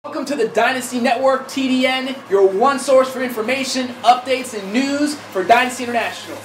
Welcome to the Dynasty Network, TDN, your one source for information, updates, and news for Dynasty International.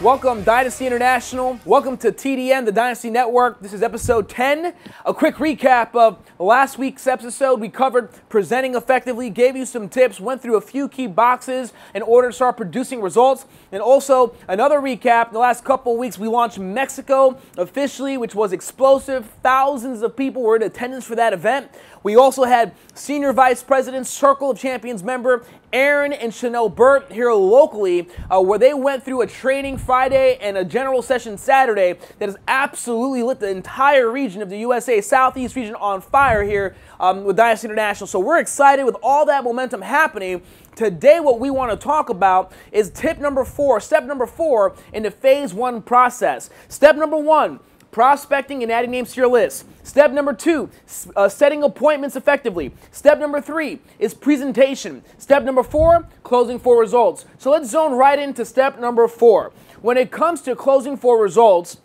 Welcome, Dynasty International. Welcome to TDN, the Dynasty Network. This is episode 10. A quick recap of last week's episode. We covered presenting effectively, gave you some tips, went through a few key boxes in order to start producing results. And also, another recap, in the last couple of weeks, we launched Mexico officially, which was explosive. Thousands of people were in attendance for that event. We also had Senior Vice President, Circle of Champions member, Aaron and Chanel Burt here locally, where they went through a training Friday and a general session Saturday that has absolutely lit the entire region of the USA, Southeast region, on fire here with Dynasty International. So we're excited with all that momentum happening. Today, what we want to talk about is tip number 4, step number 4 in the phase 1 process. Step number 1, prospecting and adding names to your list. Step number 2, setting appointments effectively. Step number 3 is presentation. Step number 4, closing for results. So let's zone right into step number 4. When it comes to closing for results,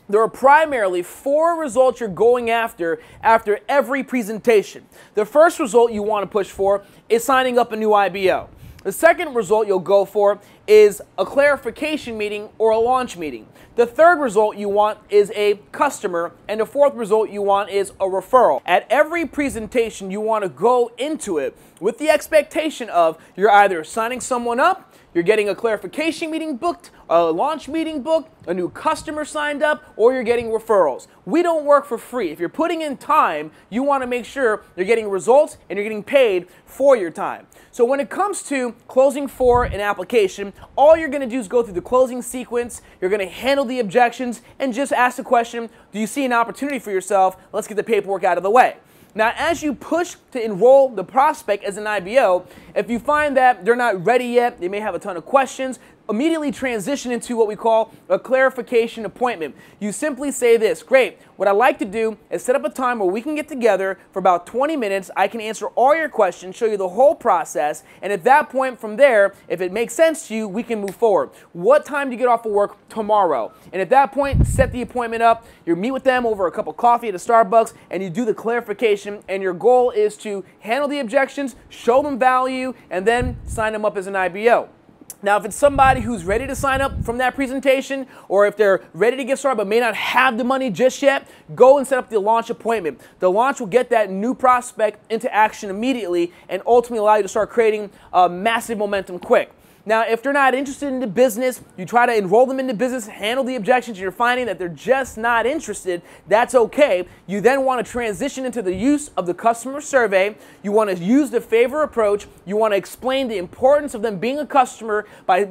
there are primarily 4 results you're going after every presentation. The first result you want to push for is signing up a new IBO. The second result you'll go for is a clarification meeting or a launch meeting. The third result you want is a customer, and the fourth result you want is a referral. At every presentation, you want to go into it with the expectation of you're either signing someone up, you're getting a clarification meeting booked, a launch meeting booked, a new customer signed up, or you're getting referrals. We don't work for free. If you're putting in time, you want to make sure you're getting results and you're getting paid for your time. So when it comes to closing for an application, all you're going to do is go through the closing sequence, you're going to handle the objections, and just ask the question, do you see an opportunity for yourself? Let's get the paperwork out of the way. Now, as you push to enroll the prospect as an IBO, if you find that they're not ready yet, they may have a ton of questions, immediately transition into what we call a clarification appointment. You simply say this: great, what I like to do is set up a time where we can get together for about 20 minutes. I can answer all your questions, show you the whole process, and at that point from there, if it makes sense to you, we can move forward. What time do you get off of work tomorrow? And at that point, set the appointment up. You meet with them over a cup of coffee at a Starbucks, and you do the clarification, and your goal is to handle the objections, show them value, and then sign them up as an IBO. Now, if it's somebody who's ready to sign up from that presentation, or if they're ready to get started but may not have the money just yet, go and set up the launch appointment. The launch will get that new prospect into action immediately and ultimately allow you to start creating massive momentum quick. Now, if they're not interested in the business, you try to enroll them in the business, handle the objections, and you're finding that they're just not interested, that's okay. You then want to transition into the use of the customer survey. You want to use the favor approach. You want to explain the importance of them being a customer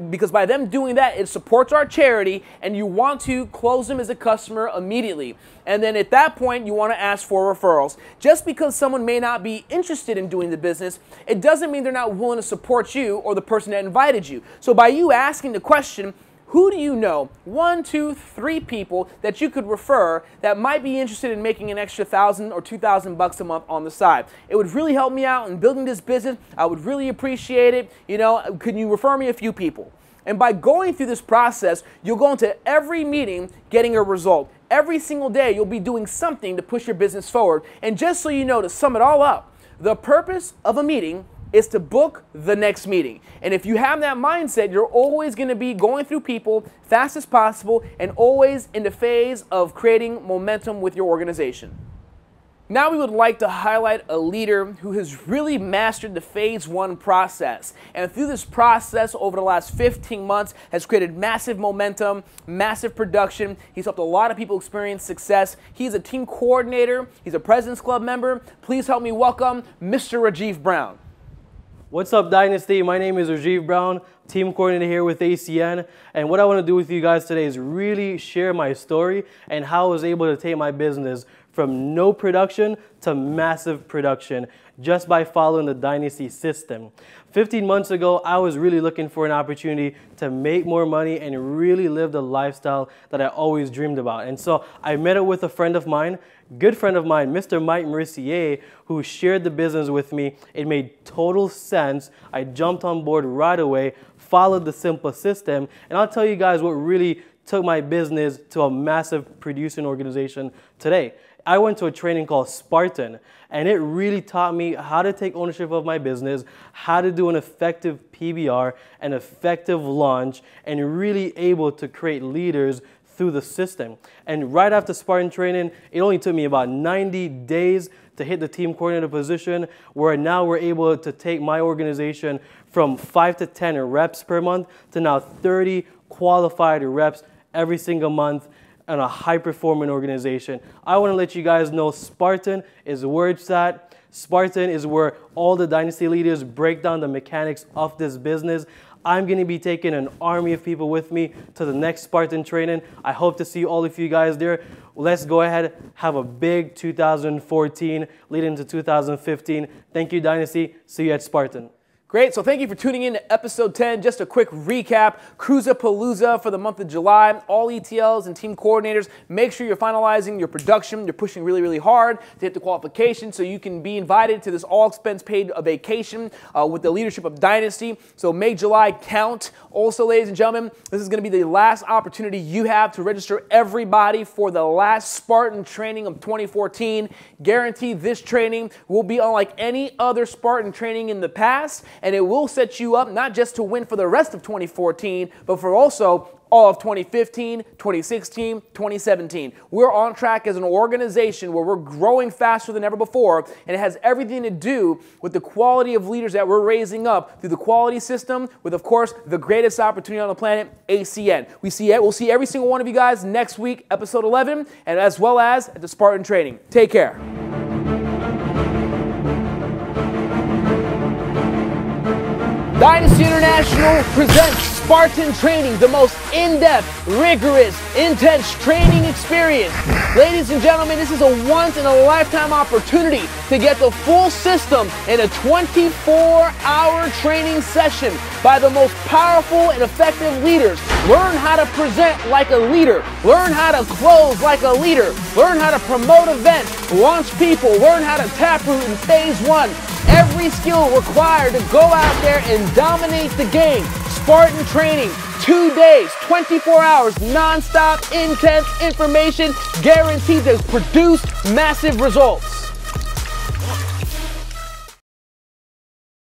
because by them doing that, it supports our charity, and you want to close them as a customer immediately. And then at that point, you want to ask for referrals. Just because someone may not be interested in doing the business, it doesn't mean they're not willing to support you or the person that invited you. So by you asking the question, who do you know, 1, 2, 3 people that you could refer that might be interested in making an extra $1,000 or $2,000 a month on the side? It would really help me out in building this business. I would really appreciate it. You know, could you refer me a few people? And by going through this process, you'll go into every meeting getting a result. Every single day, you'll be doing something to push your business forward. And just so you know, to sum it all up, the purpose of a meeting is to book the next meeting. And if you have that mindset, you're always going to be going through people fast as possible and always in the phase of creating momentum with your organization. Now we would like to highlight a leader who has really mastered the phase 1 process. And through this process over the last 15 months has created massive momentum, massive production. He's helped a lot of people experience success. He's a team coordinator. He's a President's Club member. Please help me welcome Mr. Rajeev Brown. What's up, Dynasty? My name is Rajeev Brown, team coordinator here with ACN. And what I want to do with you guys today is really share my story and how I was able to take my business from no production to massive production just by following the Dynasty system. 15 months ago, I was really looking for an opportunity to make more money and really live the lifestyle that I always dreamed about. And so I met up with a friend of mine, good friend of mine, Mr. Mike Mercier, who shared the business with me. It made total sense. I jumped on board right away, followed the simple system, and I'll tell you guys what really took my business to a massive producing organization today. I went to a training called Spartan, and it really taught me how to take ownership of my business, how to do an effective PBR, an effective launch, and really able to create leaders through the system. And right after Spartan training, it only took me about 90 days to hit the team coordinator position, where now we're able to take my organization from 5 to 10 reps per month to now 30 qualified reps every single month in a high-performing organization. I want to let you guys know Spartan is where it's at. Spartan is where all the Dynasty leaders break down the mechanics of this business. I'm going to be taking an army of people with me to the next Spartan training. I hope to see all of you guys there. Let's go ahead, have a big 2014 leading into 2015. Thank you, Dynasty. See you at Spartan. Great, so thank you for tuning in to episode 10. Just a quick recap, Cruisapalooza for the month of July. All ETLs and team coordinators, make sure you're finalizing your production. You're pushing really, really hard to hit the qualification so you can be invited to this all-expense-paid vacation with the leadership of Dynasty. So make July count. Also, ladies and gentlemen, this is going to be the last opportunity you have to register everybody for the last Spartan training of 2014. Guaranteed this training will be unlike any other Spartan training in the past, and it will set you up not just to win for the rest of 2014, but for also all of 2015, 2016, 2017. We're on track as an organization where we're growing faster than ever before, and it has everything to do with the quality of leaders that we're raising up through the quality system with, of course, the greatest opportunity on the planet, ACN. We'll see every single one of you guys next week, episode 11, and as well as at the Spartan training. Take care. Dynasty International presents Spartan Training, the most in-depth, rigorous, intense training experience. Ladies and gentlemen, this is a once-in-a-lifetime opportunity to get the full system in a 24-hour training session by the most powerful and effective leaders. Learn how to present like a leader. Learn how to close like a leader. Learn how to promote events, launch people. Learn how to taproot in phase 1. Every skill required to go out there and dominate the game. Spartan training, 2 days, 24 hours, non-stop, intense information, guaranteed to produce massive results.